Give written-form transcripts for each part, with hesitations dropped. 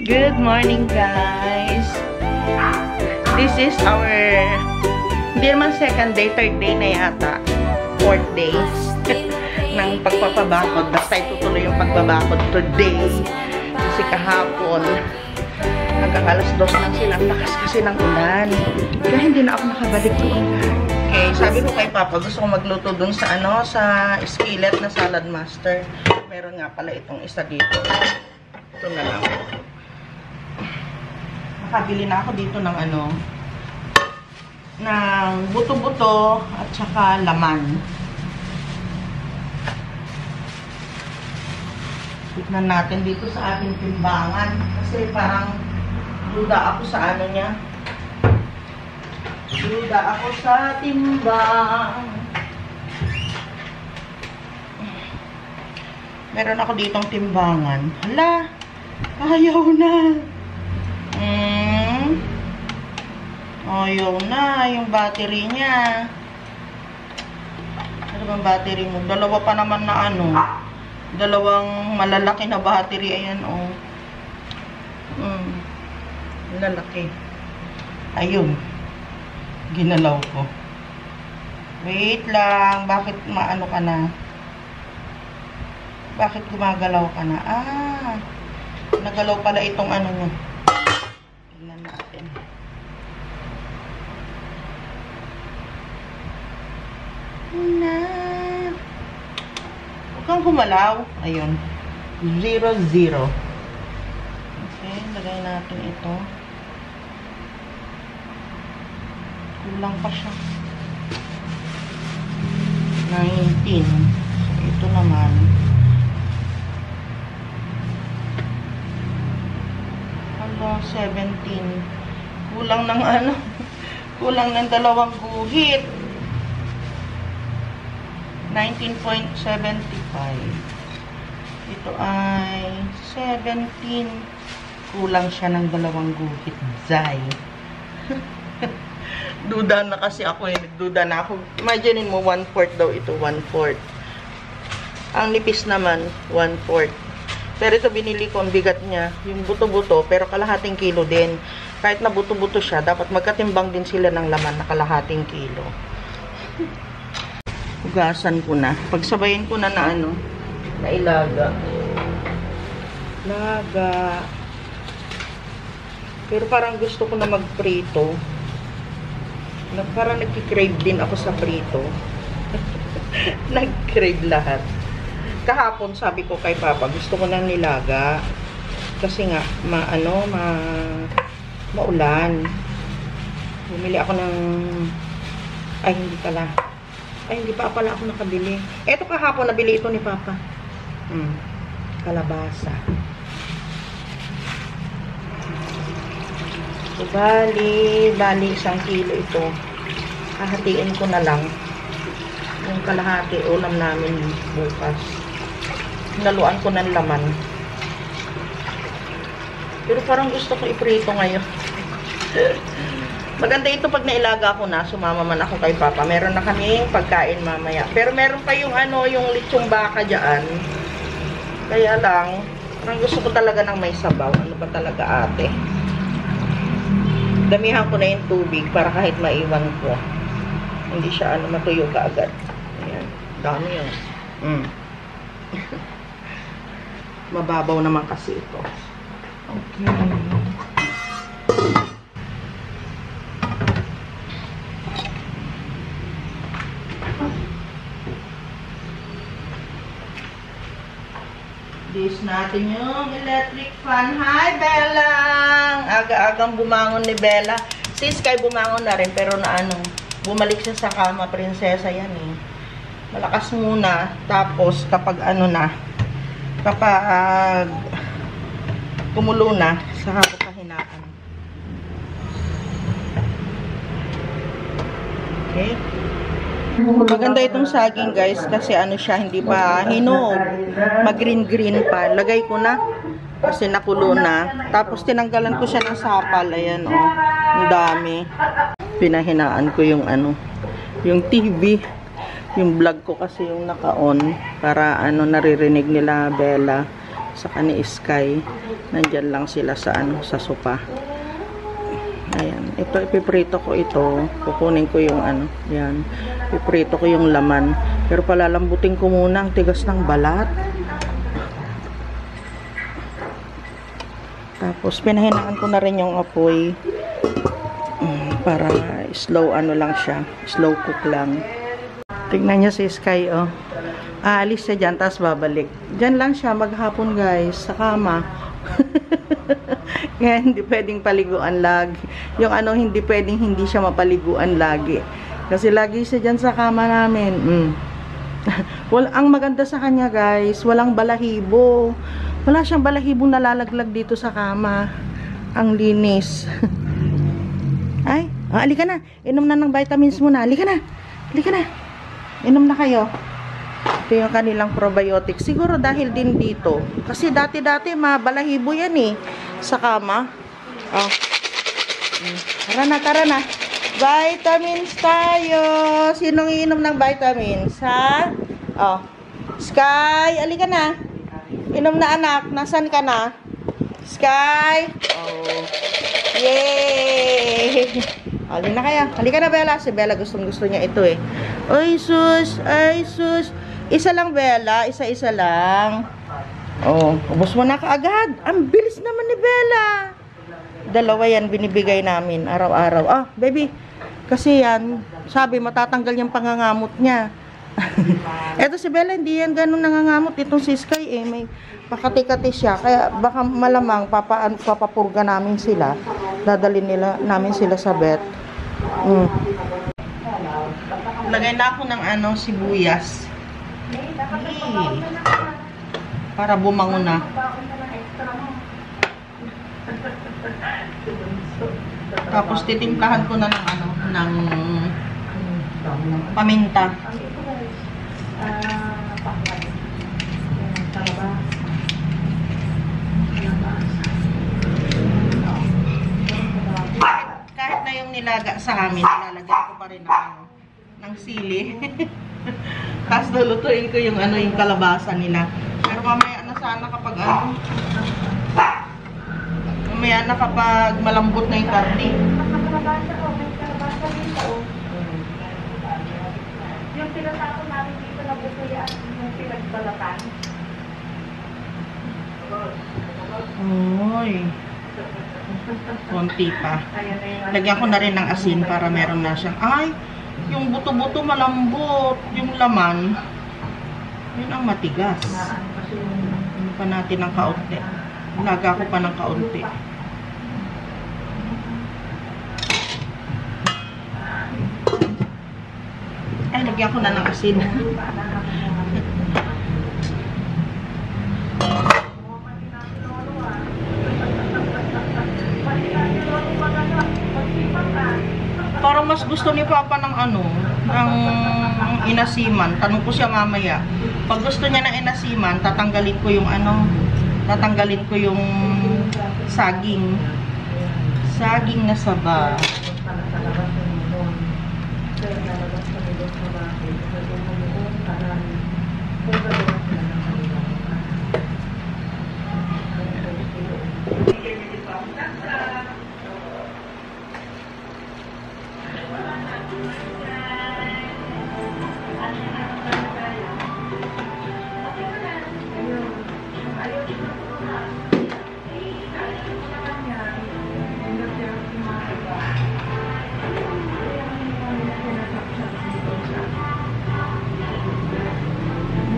Good morning, guys. This is our, hindi naman second day, third day na yata. Fourth day ng pagpapabakod. Basta itutuloy yung pagbabakod today. Kasi kahapon, hanggang alas 2 lang sila. Lakas kasi ng ulan. Kaya hindi na ako nakabalik doon. Okay, sabi ko kay Papa, gusto ko magluto doon sa sa skillet na salad master. Meron nga pala itong isa dito. Ito na lang. Nakabili na ako dito ng ng buto-buto at saka laman. Tignan natin dito sa ating timbangan. Kasi parang duda ako sa niya. Duda ako sa timbang. Meron ako ditong timbangan. Hala! Ayaw na! Ayaw na yung battery niya. Ano bang battery mo? Dalawa pa naman na dalawang malalaki na battery. Ayan, lalaki. Ayun. Ginalaw ko. Wait lang. Bakit maano ka na? Bakit gumagalaw ka na? Nagalaw pala itong niya. Tingnan natin. Huwag kang gumalaw. Ayun. 0, 0. Okay, lagay natin ito. Kulang pa siya. 19. So, ito naman. Hanggang 17. Kulang ng kulang ng dalawang guhit. 19.75. Ito ay 17. Kulang siya ng dalawang guhit. Zay. Duda na kasi ako Nagduda na ako. Imagine mo, 1/4 daw ito. 1/4. Ang nipis naman, 1/4. Pero ito binili ko, ang bigat niya. Yung buto-buto, pero kalahating kilo din. Kahit na buto-buto siya, dapat magkatimbang din sila ng laman na kalahating kilo. Hugasan ko na. Pagsabayin ko na na ilaga. Laga. Pero parang gusto ko na magprito. Parang nagki-crave din ako sa prito. Nag-crave lahat. Kahapon sabi ko kay Papa, gusto ko ng nilaga. Kasi nga, maulan. Bumili ako ng... hindi pala. Hindi pa pala ako nakabili. Eto kahapon, nabili ito ni Papa. Kalabasa. So, bali 1 kilo ito. Hahatiin ko na lang. Yung kalahati, ulam namin bukas. Naluan ko ng laman. Pero parang gusto ko iprito ngayon. Maganda ito pag nailaga ko na, sumama man ako kay Papa. Meron na kaming pagkain mamaya. Pero meron pa yung yung lechong baka dyan. Kaya lang, parang gusto ko talaga ng may sabaw. Ano ba talaga ate? Damihan ko na yung tubig para kahit maiwan ko. Hindi siya matuyo ka agad. Ayan. Dami yun. Mababaw naman kasi ito. Okay. This natin yung electric fan. Hi, Bella! Aga-agang bumangon ni Bella. Si Sky bumangon na rin, pero bumalik siya sa kama. Prinsesa yan Malakas muna. Tapos, kapag kapag kumulo na, saka ko pahinaan. Okay? Maganda itong saging, guys, kasi siya, hindi pa hinog. Mag-green-green pa. Lagay ko na kasi nakulo na. Tapos tinanggalan ko siya ng sapal. Ayan, ang dami. Pinahinaan ko yung yung TV. Yung vlog ko kasi yung naka-on para naririnig nila Bella. Saka ni Sky. Nandyan lang sila sa sa sopa. Ayan. Ito, ipiprito ko ito. Kukunin ko yung yan. Ipiprito ko yung laman. Pero palalambutin ko muna ang tigas ng balat. Tapos, pinahinaan ko na rin yung apoy. Para slow lang siya. Slow cook lang. Tignan niyo si Sky, oh. Aalis siya dyan, tapos babalik. Dyan lang siya maghapon, guys. Sa kama. Kaya hindi pwedeng paliguan lagi. Yung hindi pwedeng hindi siya mapaliguan lagi. Kasi lagi siya dyan sa kama namin. Ang maganda sa kanya, guys, walang balahibo. Wala siyang balahibong nalalaglag dito sa kama. Ang linis. Ay, halika na. Inom na ng vitamins mo na. Halika na. Halika na. Inom na kayo. Ito yung kanilang probiotic. Siguro dahil din dito. Kasi dati-dati mabalahibo yan sa kama. Oh. Tara na, tara na. Vitamins tayo. Sinong iinom ng vitamins, ha? Oh. Sky, alika na. Inom na, anak. Nasaan ka na? Sky. Oh. Yay! Halika na kaya. Halika na, Bella. Si Bella gustong-gusto niya ito Ay, sus. Ay, sus. Isa lang, Bella. Isa-isa lang. Oh, ubos mo na kaagad. Ang bilis naman ni Bella. Dalawa yan binibigay namin araw-araw. Ah, baby. Kasi yan, sabi matatanggal yung pangangamot niya. Eto si Bella, hindi yan ganun nangangamot. Itong si Sky may pakati-kati siya. Kaya baka malamang papapurga namin sila. Dadalhin namin sila sa vet. Lagay na ako ng sibuyas. Para bumango na. Tapos titimplahan ko na ng paminta. Kahit na yung nilaga sa amin, nilalagyan ko pa rin ng sili. Tapos lulutuin ko yung yung kalabasa nila. Pero mamaya na sana kapag mamaya na kapag malambot na yung karne. Yung pinatapon namin dito na butuyan, yung pinagbalatan. Oy. Konti pa. Lagyan ko na rin ng asin para meron na siyang, yung buto-buto malambot, yung laman, yun ang matigas. Ano pa natin ng kaunti. Laga ko pa ng kaunti. Lagyan ko na ng asin. Parang mas gusto ni Papa ng ng inasiman. Tanong ko siya mamaya. Pag gusto niya ng inasiman, tatanggalin ko yung tatanggalin ko yung saging. Saging na saba.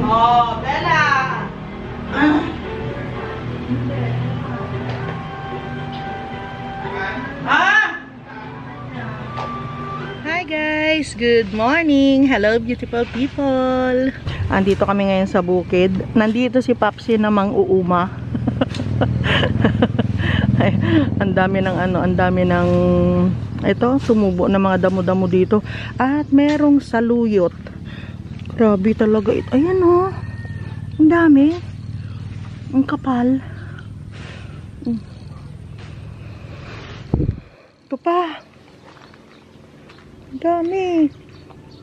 Oh, Bella! Hi guys! Good morning! Hello beautiful people! Andito kami ngayon sa bukid. Nandito si Papsi namang uuma. Ay, ang dami ng ang dami ng ito, tumubo na mga damo-damo dito. At merong saluyot. Grabe talaga ito. Ayan ang dami. Ang kapal. Ito pa. Ang dami.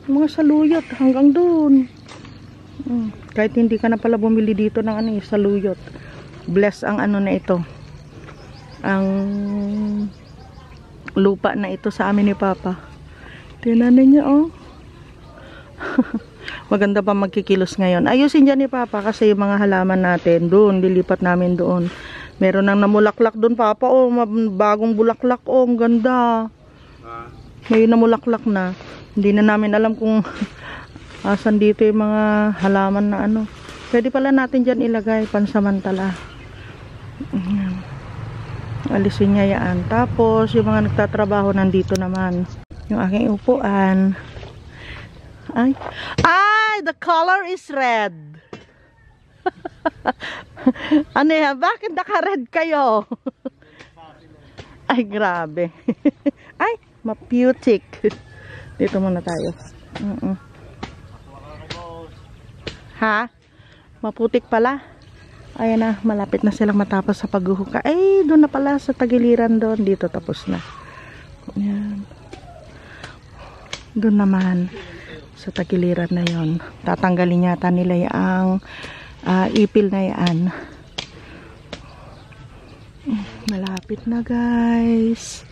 Mga saluyot hanggang doon. Kahit hindi ka na pala bumili dito ng saluyot. Bless ang ano na ito. Ang lupa na ito sa amin ni Papa. Tingnan niyo, oh. Maganda pa magkikilos ngayon. Ayusin dyan ni Papa kasi yung mga halaman natin doon, lilipat namin doon. Meron nang namulaklak doon, Papa. Oh, bagong bulaklak. Oh, ang ganda. May namulaklak na. Hindi na namin alam kung asan dito yung mga halaman na ano. Pwede pala natin dyan ilagay pansamantala. Alisin niya yan. Tapos yung mga nagtatrabaho nandito naman. Yung aking upuan. Ay, the color is red. Ano yan? Bakit naka-red kayo? Ay, grabe. Ay, maputik. Dito muna tayo. Ha? Maputik pala. Ayan na, malapit na silang matapos sa paghuhuka. Ay, doon na pala sa tagiliran doon. Dito tapos na. Ayan. Doon naman sa tagiliran na yon. Tatanggalin yata nila yung ipil na yan. Malapit na, guys.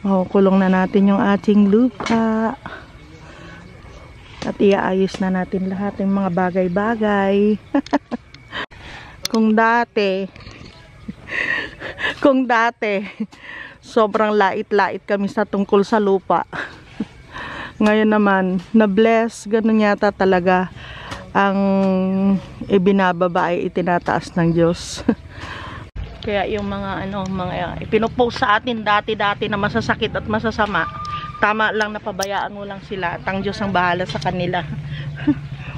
Kulong na natin yung ating lupa. At iaayos na natin lahat ng mga bagay-bagay. Kung dati, sobrang lait-lait kami sa tungkol sa lupa. Ngayon naman, na-bless, ganun yata talaga ang ibinababa ay itinataas ng Diyos. Kaya yung mga mga ipinopost sa atin dati-dati na masasakit at masasama, tama lang na pabayaan mo lang sila at ang Diyos ang bahala sa kanila.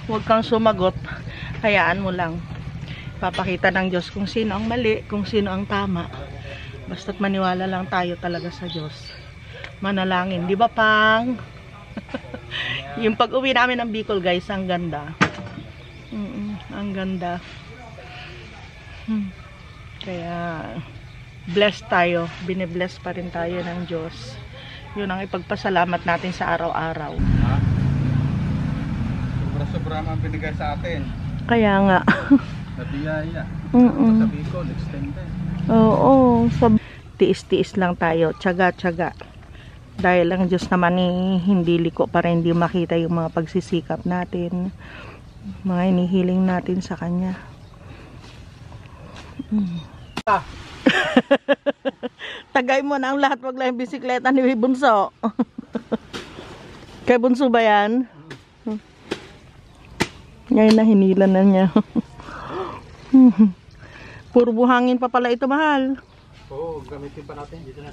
Huwag kang sumagot, hayaan mo lang. Papakita ng Diyos kung sino ang mali, kung sino ang tama. Basta't maniwala lang tayo talaga sa Diyos. Manalangin, di ba, Pang? Yung pag-uwi namin ng Bicol, guys, ang ganda. Ang ganda. Kaya blessed tayo, bine-bless pa rin tayo ng Diyos. Yun ang ipagpasalamat natin sa araw-araw. Sobra-sobra ang binigay sa atin. Kaya nga. Sa biyaya. Sa Bicol, extended. Oo, tiis-tiis lang tayo, tiyaga-tiyaga. Dahil ang Diyos naman hindi liko para hindi makita yung mga pagsisikap natin, mga inihiling natin sa Kanya. Tagay mo na ang lahat, wag lang yung bisikleta ni Bunso. Kay Bunso ba yan? Ngayon na hinila na niya. Puro buhangin pa pala ito, mahal. Oo, gamitin pa natin. Dito na.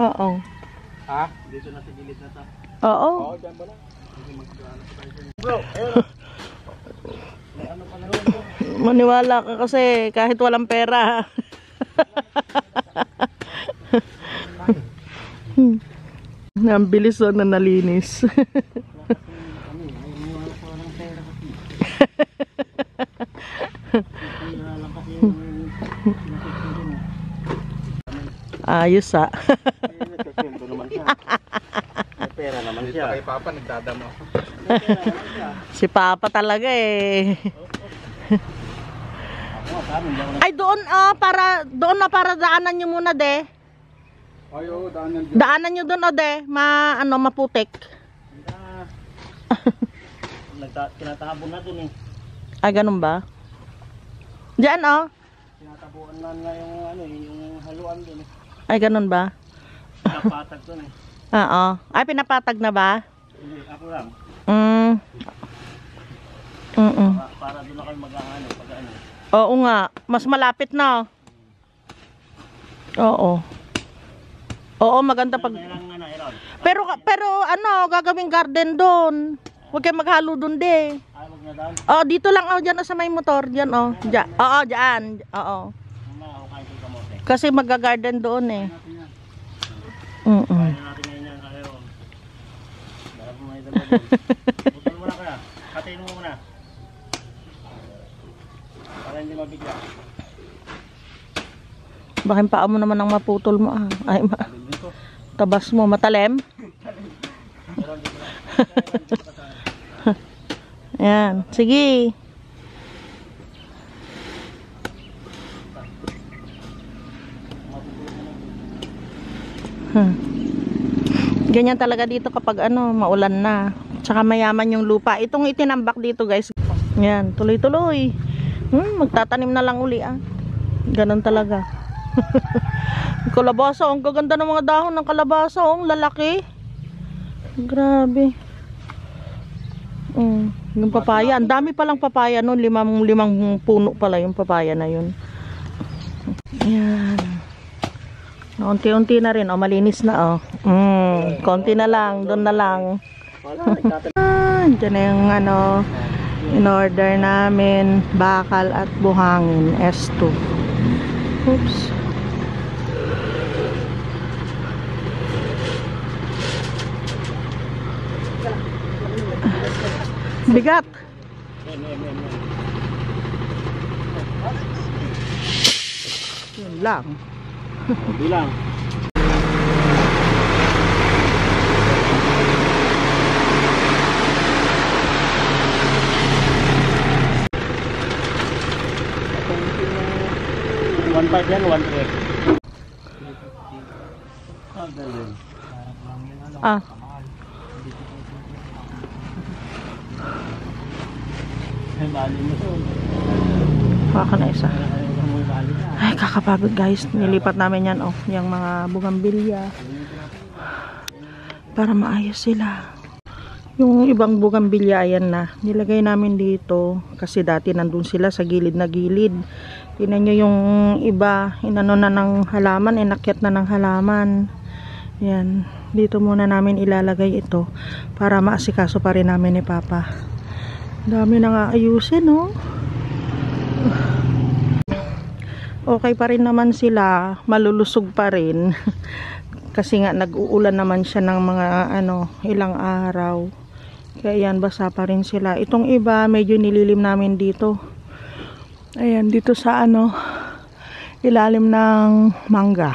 Oo. Ha? Dito na sa gilid na ta. Oo. Oo, dyan ba lang? Bro, maniwala ka kasi kahit walang pera. Ang bilis na nalinis. Ayos ah. May pera naman siya. Kay Papa nagdadamo. Si Papa talaga eh. Ay doon para daanan nyo muna de. Ay oo, daanan. Daanan nyo doon de, maputik. Tinatahabon na dun eh. Ay ganun ba? Diyan Tinatabuan na yung haluan dun eh. Ay ganun ba? Pinapatag dun eh. Oo. Ay pinapatag na ba? Hindi, ako lang. Para doon na kayo mag-aano, pag-ano. Oo nga, mas malapit na. Oo. Oo, maganda pag. Pero gagawing garden doon. Huwag kayong maghalo doon de. Ay, wag na doon. Oh, dito lang diyan sa may motor, diyan Diyan. Oo, diyan. Oo. Kasi magga-garden doon eh. Kaya natin ngayon yan, ayaw. Darap mo may dalawa doon. Butol mo na kaya. Katiin mo muna. Para hindi mabigla. Bakit paa mo naman ang maputol mo Ay, tabas mo, matalem? Ayan, sige. Ganyan talaga dito kapag ano, maulan na. Tsaka mayaman yung lupa. Itong itinambak dito guys. Yan, tuloy-tuloy. Magtatanim na lang uli ah. Ganon talaga. Kalabasa, ang gaganda ng mga dahon ng kalabasa, ang lalaki. Grabe. Yung papaya, ang dami palang papaya noon, limang puno pala yung papaya na yun. Ayan. Unti-unti na rin, malinis na konti na lang, doon na lang. Diyan na yung ano, in order namin, bakal at buhangin, S2. Oops. Bigat. Yun lang. Bilang. One part yan, one track. Baka na isa. Ay, kakapagod guys. Nilipat namin yan, yung mga bugambilya. Para maayos sila. Yung ibang bugambilya, ayan na. Nilagay namin dito. Kasi dati nandun sila sa gilid na gilid. Tingnan nyo yung iba. Inano na ng halaman. Inakyat na ng halaman. Yan. Dito muna namin ilalagay ito. Para maasikaso pa rin namin ni Papa. Dami na nga ayusin, no? Okay pa rin naman sila, malulusog pa rin kasi nga nag-uulan naman siya ng mga ilang araw, kaya yan, basa pa rin sila. Itong iba medyo nililim namin dito, ayan, dito sa ilalim ng mangga,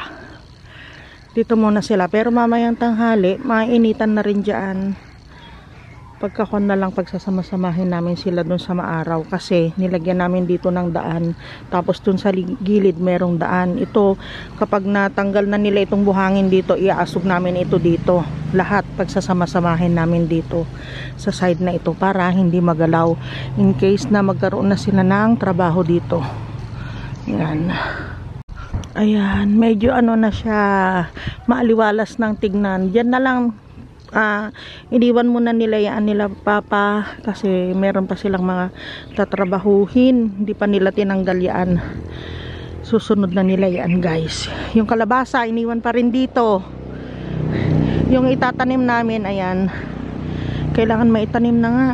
dito muna sila, pero mamayang tanghali mainitan na rin dyan. Pagkakon na lang pagsasama-samahin namin sila dun sa maaraw kasi nilagyan namin dito ng daan, tapos dun sa gilid merong daan. Ito, kapag natanggal na nila itong buhangin dito, iaasog namin ito dito. Lahat pagsasama-samahin namin dito sa side na ito para hindi magalaw in case na magkaroon na sila ng trabaho dito. Yan. Ayan, medyo na siya, maaliwalas ng tignan. Diyan na lang iniwan muna nila yan nila Papa kasi meron pa silang mga tatrabahuhin, hindi pa nila tinanggal yan, susunod na nila yan guys. Yung kalabasa iniwan pa rin dito, yung itatanim namin, ayan, kailangan maitanim na nga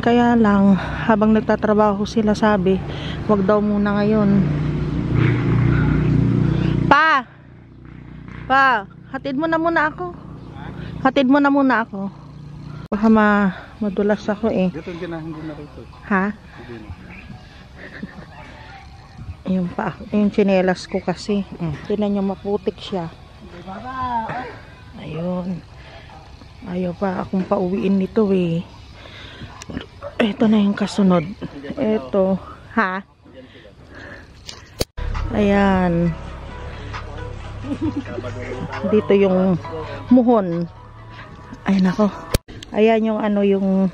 kaya lang habang nagtatrabaho sila sabi wag daw muna ngayon. Pa, hatid mo na muna ako. Hatid mo na muna ako. Baka madulas ako Dito hindi na rito. Ha? Yung tsinelas ko kasi. Tingnan nyo, maputik siya. Ayun. Ayaw pa akong pauwiin nito Ito na yung kasunod. Ito. Ha? Ayan. Dito yung muhon. Ay nako. Ayan yung yung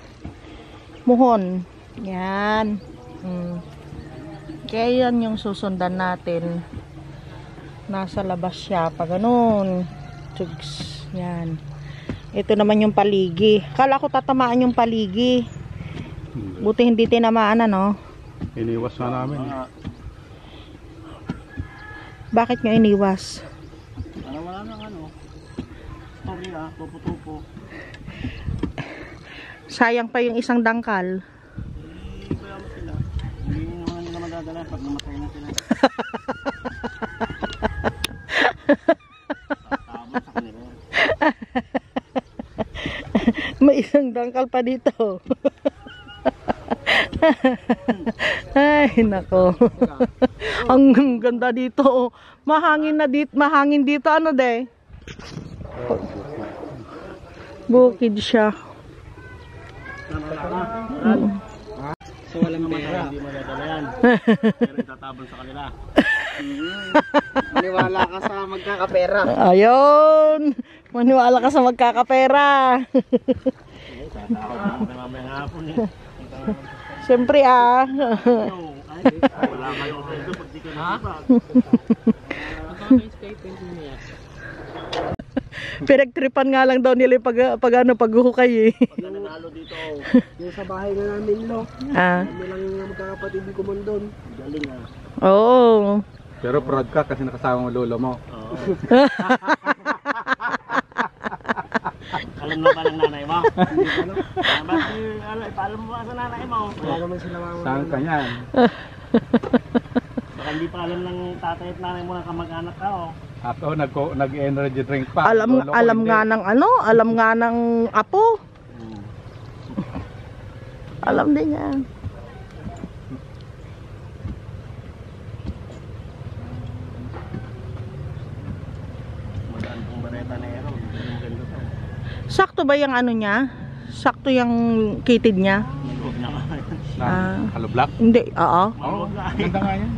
muhon. Yan. Kaya yan yung susundan natin. Nasa labas siya. Pag ganun. Tugs. Yan. Ito naman yung paligi. Kala ko tatamaan yung paligi. Buti hindi tinamaan Iniwas na namin. Bakit nyo iniwas? Wala nang Sorry tupo-tupo. Sayang pa yung isang dangkal. Kaya mo sila. Hindi naman nila madadala pag namatay na sila. Tatama sa kanila. May isang dangkal pa dito. Ay, nako. Ang ganda dito. Mahangin dito. Bukid siya. So walang pera, hindi madadala yan. Pero itatabon sa kanila. Maniwala ka sa magkakapera. Ayun. Maniwala ka sa magkakapera. Mamayang hapon eh. Siyempre ah. Wala kayong sweldo pag di ka nasipag. Pinagtripan nga lang daw nila yung paghuhukay eh. Pag nanalo dito, Yung sa bahay na namin, lo. Ah. Kami lang yung magkakapatid ni Kumandon. galing ah. Oo. Pero proud ka kasi nakasama mo lolo mo. Oo. Alam na ba ng nanay mo? Ipaalam mo ba sa nanay mo? Wala naman sila mga... Saan ka yan? Baka hindi pa alam ng tatay at nanay mo na kamag-anak ka oh. Ako nag-energy drink pa. Alam Lolo ko alam hindi. nga ng ano, alam nga ng apo. Alam din niya. Magandang pong bareta na ero. Maganda to. Sakto ba yung ano niya? Sakto yung kitid niya? Huwag na ka. Ah. Hello Black? Hindi, oo. Oo, ganda nga yan.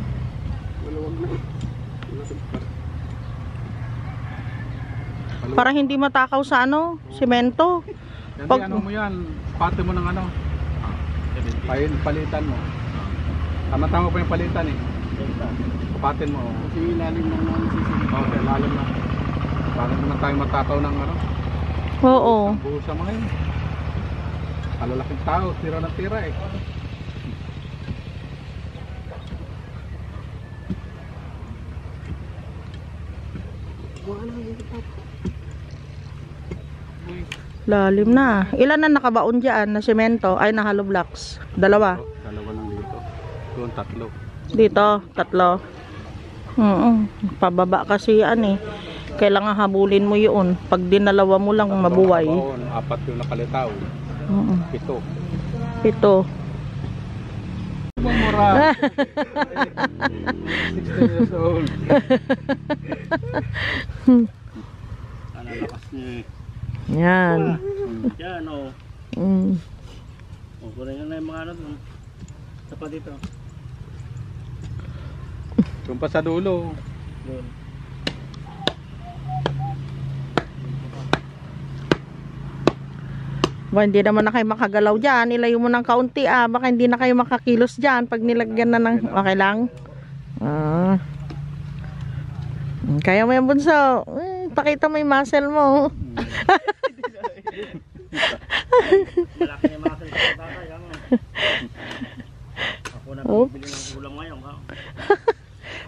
Para hindi matakaw sa ano, semento. Hindi, Pag- ano mo yan, pati mo ng ano, palitan mo. Tama-tama pa yung palitan eh. Papatin mo. Kasi ilalim ng mga sisig. Okay, lalim na. Para naman tayo matakaw ng ano. Oo. Buhos sa mga yun. Kalalaking tao, tira ng tira eh. Lalim na. Ilan na nakabaon dyan na semento? Ay, na hollow blocks. Dalawa. Dalawa lang dito. Doon tatlo. Dito, tatlo. Pababa kasi yan eh. Kailangan habulin mo yun. Pag dinalawa mo lang mabuhay. Baon, apat yung nakalitaw. Mm-mm. 7. Ito. Mura. 16 years old. Ano lakas niya Yan. Yan oh. Mm. O, kunin na yung mga ano dun. Sapa dito. Doon pa sa dulo. Doon. Ba, hindi naman na kayo makagalaw dyan. Ilayo mo ng kaunti ah. Baka hindi na kayo makakilos dyan. Pag nilagyan na ng... Okay lang? Ah. Kaya mo yung bunso. Pakita mo yung muscle mo. Malaki yung mga salita sa tatay. Ano? Ako na Oops. bibili ng ulam ngayon. Ha?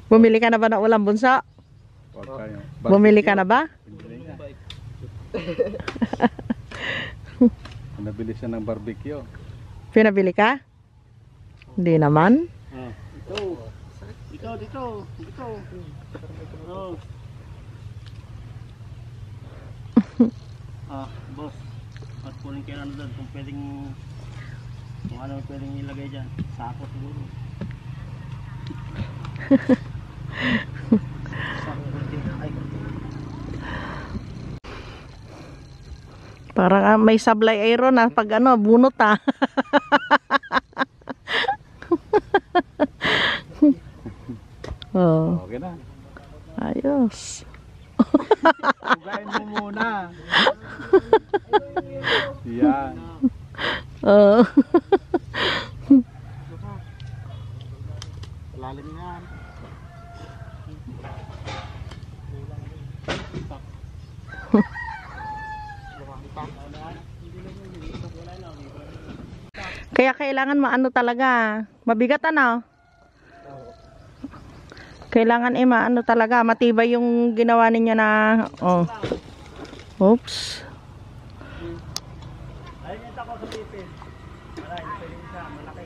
Bumili ka na ba ng ulam bunso? Huwag kayo. Bumili ka na ba? Nabili siya ng barbecue. Pinabili ka? Hindi naman. Ah, ito. Dito. Oh. Boss. At kunin kayo ano doon kung pwedeng kung ano pwedeng ilagay dyan. Sako siguro. Parang may sablay iron na pag ano, bunot ah. Oh, Okay na. ayos. Ugain mo muna. Yan. Oh. Lalim nga. Kaya kailangan maano talaga, mabigat ano? Kailangan maano talaga, matibay yung ginawa ninyo na, oh. Oops. Ayun yung tako sa pipin. Maray, pwede isa, malaki.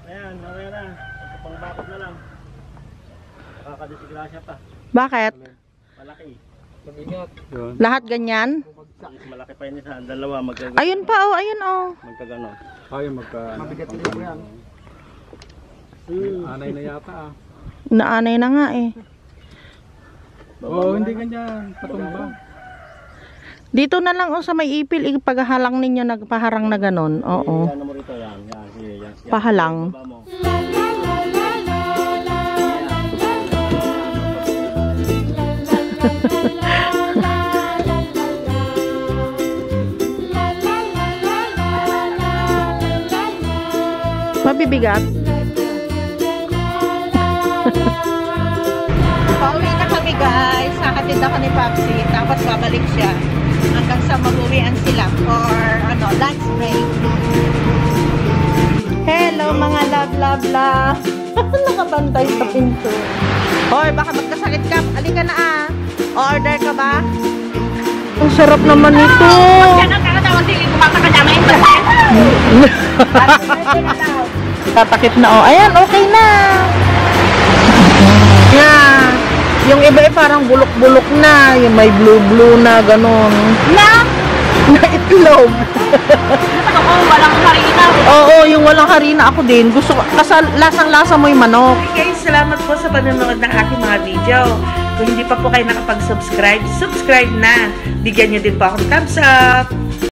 Ayan, okay na. Pangbakot na lang. Nakakadisigrasya pa. Bakit? Malaki. Yun. Lahat ganyan? Mas malaki pa yun isa. Dalawa Ayun pa oh, ayun oh. magkagano. Ay, Mabigat rin po yan. Anay na yata ah. Naanay na nga eh. Oo, hindi ganyan. Patumba. Dito na lang oh sa may ipil, ipaghahalang ninyo nagpaharang na ganon. Oo. Yan mo rito yan. Yan. Pahalang. Baba mo. Mabibigat. Pauwi na kami guys. Nakatid ako ni Papsi. Tapos babalik siya. Hanggang sa mag-uwian sila for lunch break. Hello mga love. Nakabantay sa pinto. Hoy, baka magkasakit ka. Halika na ah. Order ka ba? Ang sarap naman nito. Tatakip na oh. Ayan, okay na. Yeah. Yung iba parang bulok-bulok na. Yung may blue-blue na, ganon. Na itlog. Walang harina. Oo, yung walang harina ako din. Gusto ko, lasang-lasa mo yung manok. Okay guys, salamat po sa panonood ng aking mga video. Kung hindi pa po kayo nakapag-subscribe, subscribe na. Bigyan nyo din po akong thumbs up.